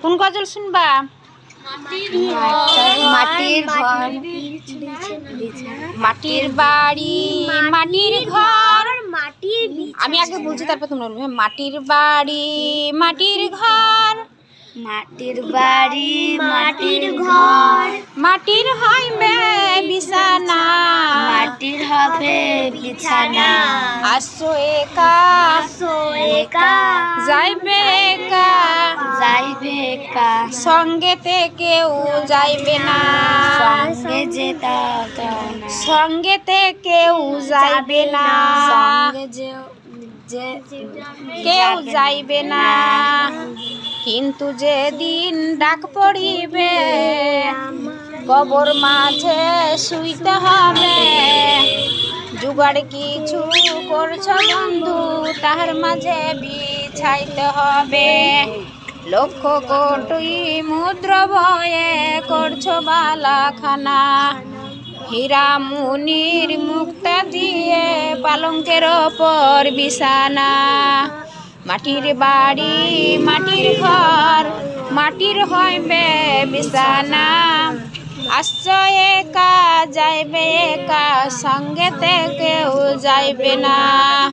কোন গজল শুনবা? মাটির ঘর, মাটির বাড়ি, মাটির ঘর। মাটির আমি আগে বলছি তারপর তোমরা বলবে। মাটির বাড়ি, মাটির ঘর, মাটির বাড়ি, মাটির ঘর, মাটির হইবে বিছানা, মাটির হবে বিছানা। আসো একা, আসো একা, যাইবে একা, যাইবে একা, সঙ্গেতে কেউ যাইবে না, সঙ্গে যেতে না, সঙ্গেতে কেউ যাইবে না, সঙ্গে কেউ যাইবে না। কিন্তু যেদিন ডাক পড়িবে কবর মাঝে শুইতে হবে, জুগাড় কিছু করছো বন্ধু তাহার মাঝে বিছাইতে হবে। লক্ষ কোটি মুদ্র ভয়ে করছো বালাখানা, হীরা মুনির মুক্তা দিয়ে পালঙ্কের ওপর বিছানা। মাটির বাড়ি, মাটির ঘর, মাটির হইবে বিছানা, আসছো একা, যাইবে একা, সঙ্গেতে কেউ যাইবে না।